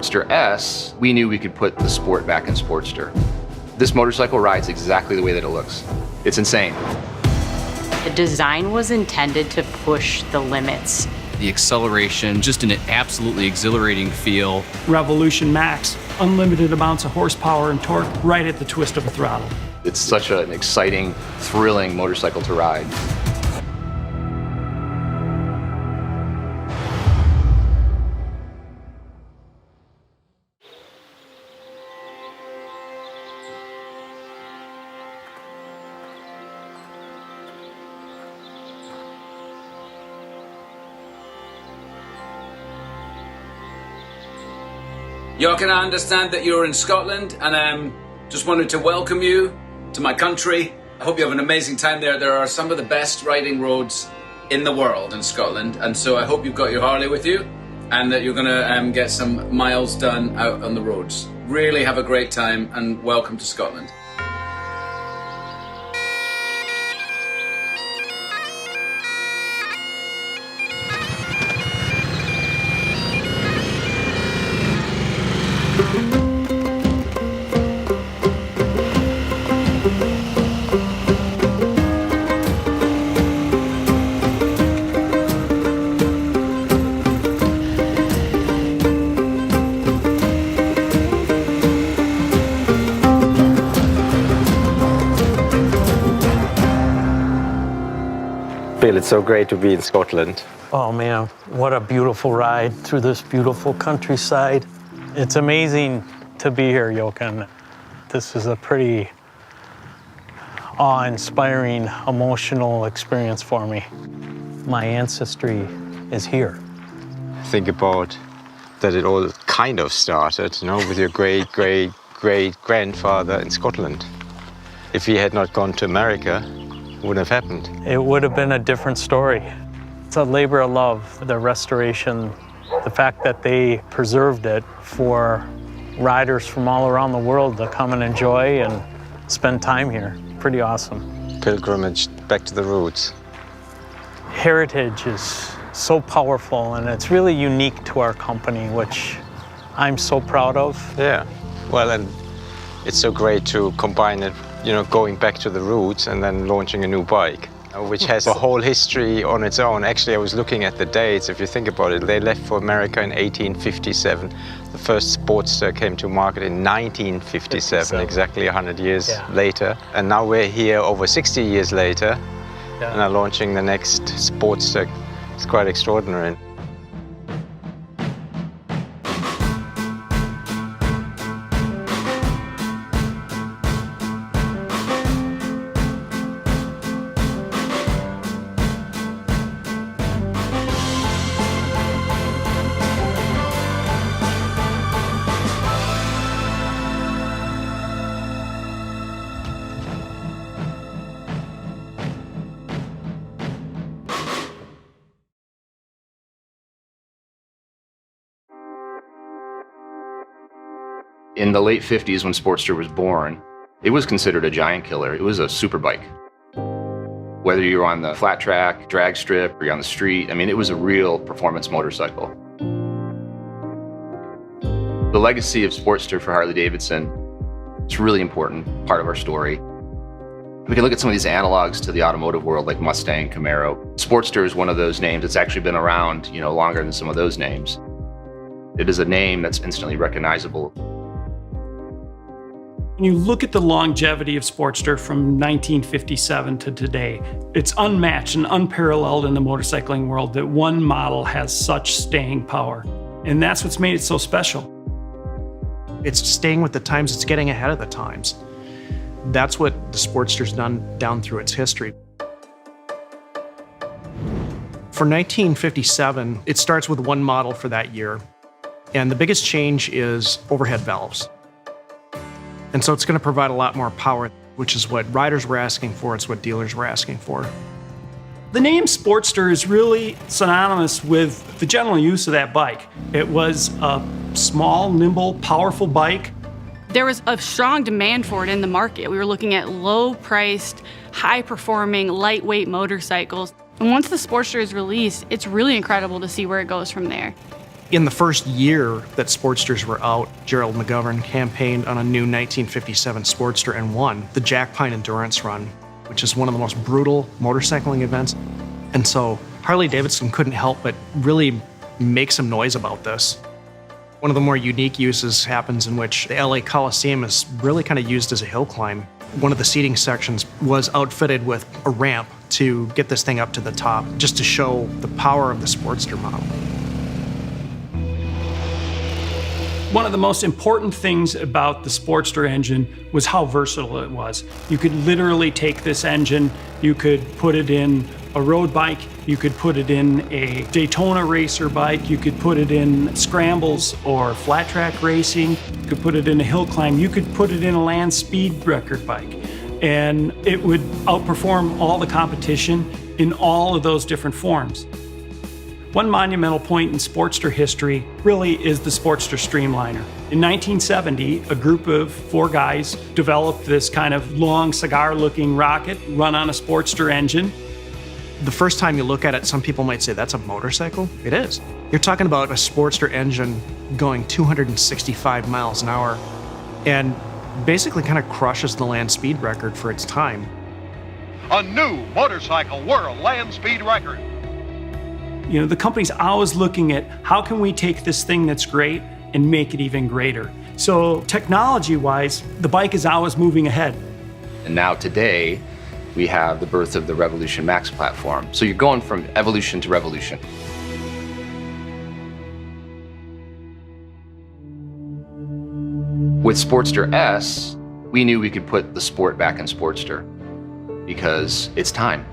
Sportster S, we knew we could put the sport back in Sportster. This motorcycle rides exactly the way that it looks. It's insane. The design was intended to push the limits. The acceleration, just an absolutely exhilarating feel. Revolution Max, unlimited amounts of horsepower and torque right at the twist of a throttle. It's such an exciting, thrilling motorcycle to ride. Y'all can understand that you're in Scotland, and just wanted to welcome you to my country. I hope you have an amazing time there. There are some of the best riding roads in the world in Scotland, and so I hope you've got your Harley with you and that you're gonna get some miles done out on the roads. Really have a great time, and welcome to Scotland. Bill, it's so great to be in Scotland. Oh man, what a beautiful ride through this beautiful countryside. It's amazing to be here, Jochen. This is a pretty awe-inspiring, emotional experience for me. My ancestry is here. Think about that it all kind of started, you know, with your great-great-great-grandfather in Scotland. If he had not gone to America, it wouldn't have happened. It would have been a different story. It's a labor of love, the restoration, the fact that they preserved it for riders from all around the world to come and enjoy and spend time here. Pretty awesome. Pilgrimage back to the roots. Heritage is so powerful, and it's really unique to our company, which I'm so proud of. Yeah, well, and it's so great to combine it, you know, going back to the roots and then launching a new bike, which has a whole history on its own. Actually, I was looking at the dates. If you think about it, they left for America in 1857. The first Sportster came to market in 1957, exactly 100 years later. And now we're here over 60 years later and are launching the next Sportster. It's quite extraordinary. In the late 50s, when Sportster was born, it was considered a giant killer. It was a super bike. Whether you're on the flat track, drag strip, or you're on the street, I mean, it was a real performance motorcycle. The legacy of Sportster for Harley Davidson is a really important part of our story. We can look at some of these analogs to the automotive world, like Mustang, Camaro. Sportster is one of those names that's actually been around, you know, longer than some of those names. It is a name that's instantly recognizable. When you look at the longevity of Sportster from 1957 to today, it's unmatched and unparalleled in the motorcycling world that one model has such staying power. And that's what's made it so special. It's staying with the times, it's getting ahead of the times. That's what the Sportster's done down through its history. For 1957, it starts with one model for that year. And the biggest change is overhead valves. And so it's going to provide a lot more power, which is what riders were asking for, it's what dealers were asking for. The name Sportster is really synonymous with the general use of that bike. It was a small, nimble, powerful bike. There was a strong demand for it in the market. We were looking at low-priced, high-performing, lightweight motorcycles. And once the Sportster is released, it's really incredible to see where it goes from there. In the first year that Sportsters were out, Gerald McGovern campaigned on a new 1957 Sportster and won the Jack Pine Endurance Run, which is one of the most brutal motorcycling events. And so Harley Davidson couldn't help but really make some noise about this. One of the more unique uses happens in which the LA Coliseum is really kind of used as a hill climb. One of the seating sections was outfitted with a ramp to get this thing up to the top, just to show the power of the Sportster model. One of the most important things about the Sportster engine was how versatile it was. You could literally take this engine, you could put it in a road bike, you could put it in a Daytona racer bike, you could put it in scrambles or flat track racing, you could put it in a hill climb, you could put it in a land speed record bike. And it would outperform all the competition in all of those different forms. One monumental point in Sportster history really is the Sportster Streamliner. In 1970, a group of 4 guys developed this kind of long cigar-looking rocket run on a Sportster engine. The first time you look at it, some people might say, that's a motorcycle? It is. You're talking about a Sportster engine going 265 miles an hour and basically kind of crushes the land speed record for its time. A new motorcycle world land speed record. You know, the company's always looking at how can we take this thing that's great and make it even greater. So technology-wise, the bike is always moving ahead. And now today, we have the birth of the Revolution Max platform. So you're going from evolution to revolution. With Sportster S, we knew we could put the sport back in Sportster because it's time.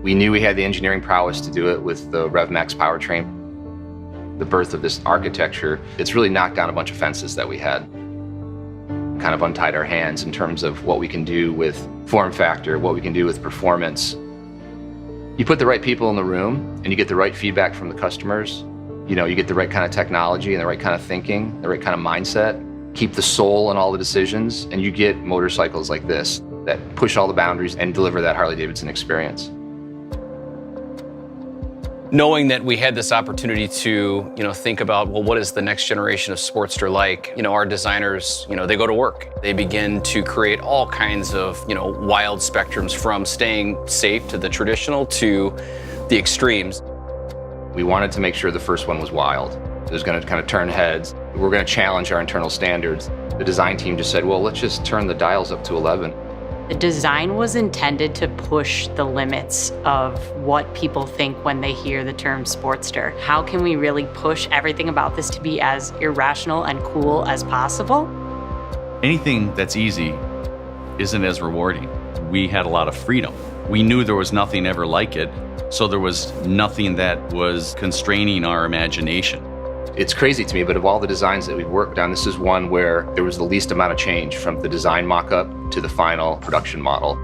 We knew we had the engineering prowess to do it with the RevMax powertrain. The birth of this architecture, it's really knocked down a bunch of fences that we had. Kind of untied our hands in terms of what we can do with form factor, what we can do with performance. You put the right people in the room and you get the right feedback from the customers. You know, you get the right kind of technology and the right kind of thinking, the right kind of mindset. Keep the soul in all the decisions, and you get motorcycles like this that push all the boundaries and deliver that Harley Davidson experience. Knowing that we had this opportunity to, think about, well, what is the next generation of Sportster like? Our designers, they go to work. They begin to create all kinds of, wild spectrums, from staying safe to the traditional to the extremes. We wanted to make sure the first one was wild. It was going to kind of turn heads. We're going to challenge our internal standards. The design team just said, well, let's just turn the dials up to 11. The design was intended to push the limits of what people think when they hear the term Sportster. How can we really push everything about this to be as irrational and cool as possible? Anything that's easy isn't as rewarding. We had a lot of freedom. We knew there was nothing ever like it, so there was nothing that was constraining our imagination. It's crazy to me, but of all the designs that we've worked on, this is one where there was the least amount of change from the design mock-up to the final production model.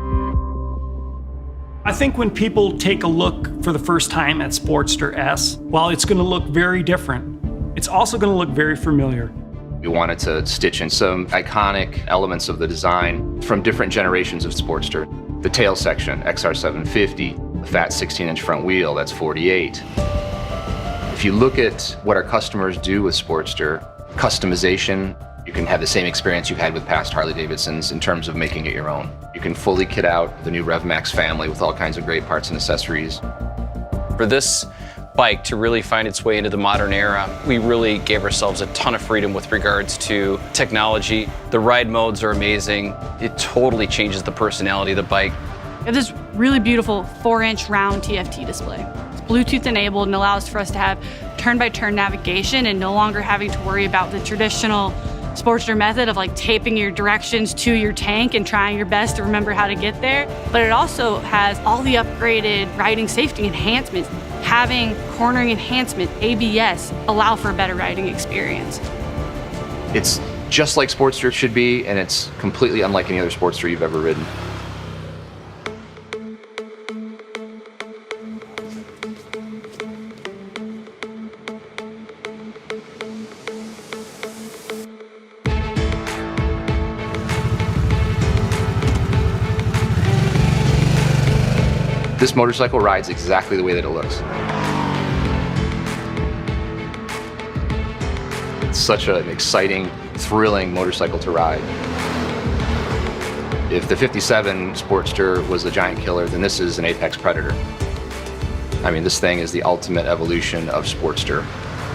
I think when people take a look for the first time at Sportster S, while it's going to look very different, it's also going to look very familiar. We wanted to stitch in some iconic elements of the design from different generations of Sportster. The tail section, XR750, the fat 16-inch front wheel, that's 48. If you look at what our customers do with Sportster, customization, you can have the same experience you've had with past Harley Davidsons in terms of making it your own. You can fully kit out the new RevMax family with all kinds of great parts and accessories. For this bike to really find its way into the modern era, we really gave ourselves a ton of freedom with regards to technology. The ride modes are amazing. It totally changes the personality of the bike. We have this really beautiful 4-inch round TFT display. It's Bluetooth enabled and allows for us to have turn-by-turn navigation and no longer having to worry about the traditional Sportster method of taping your directions to your tank and trying your best to remember how to get there. But it also has all the upgraded riding safety enhancements. Having cornering enhancement, ABS, allow for a better riding experience. It's just like Sportster should be, and it's completely unlike any other Sportster you've ever ridden. This motorcycle rides exactly the way that it looks. such an exciting, thrilling motorcycle to ride. If the 57 Sportster was a giant killer, then this is an apex predator. I mean, this thing is the ultimate evolution of Sportster.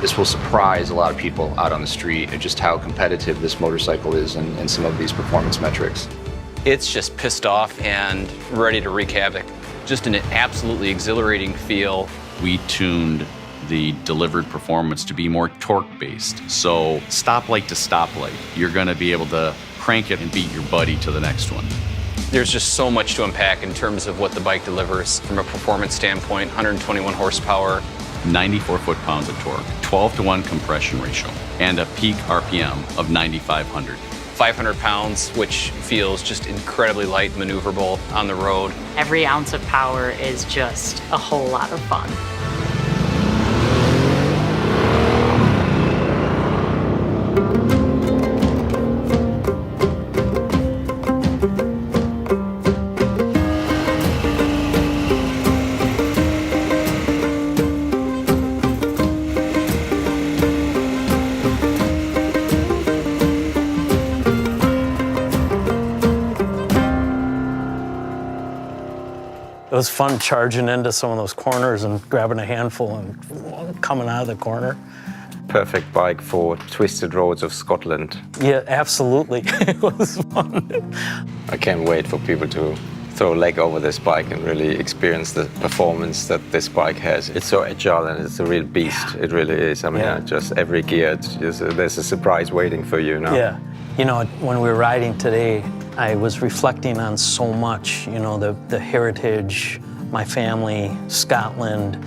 This will surprise a lot of people out on the street at just how competitive this motorcycle is in some of these performance metrics. It's just pissed off and ready to wreak havoc. Just an absolutely exhilarating feel. We tuned the delivered performance to be more torque-based. So stoplight to stoplight, you're gonna be able to crank it and beat your buddy to the next one. There's just so much to unpack in terms of what the bike delivers from a performance standpoint. 121 horsepower, 94 foot-pounds of torque, 12-to-1 compression ratio, and a peak RPM of 9,500. 500 pounds, which feels just incredibly light, maneuverable on the road. Every ounce of power is just a whole lot of fun. It was fun charging into some of those corners and grabbing a handful and coming out of the corner. Perfect bike for twisted roads of Scotland. Yeah, absolutely. It was fun. I can't wait for people to throw a leg over this bike and really experience the performance that this bike has. It's so agile and it's a real beast. It really is. I mean, just every gear, there's a surprise waiting for you now. Yeah. You know, when we were riding today, I was reflecting on so much, you know, the heritage, my family, Scotland.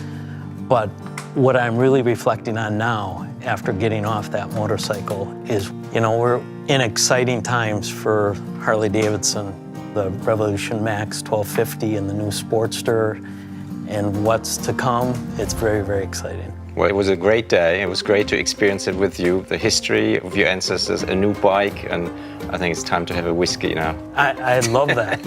But what I'm really reflecting on now, after getting off that motorcycle, is, you know, we're in exciting times for Harley Davidson. The Revolution Max 1250 and the new Sportster, and what's to come, it's very, very exciting. Well, it was a great day. It was great to experience it with you, the history of your ancestors, a new bike, and I think it's time to have a whiskey now. I love that.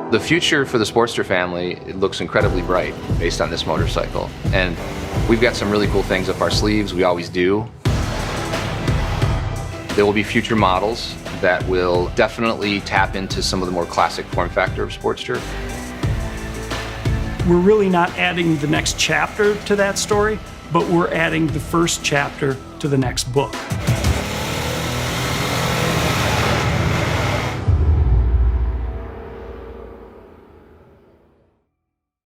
The future for the Sportster family, it looks incredibly bright based on this motorcycle. And we've got some really cool things up our sleeves, we always do. There will be future models that will definitely tap into some of the more classic form factor of Sportster. We're really not adding the next chapter to that story, but we're adding the first chapter to the next book.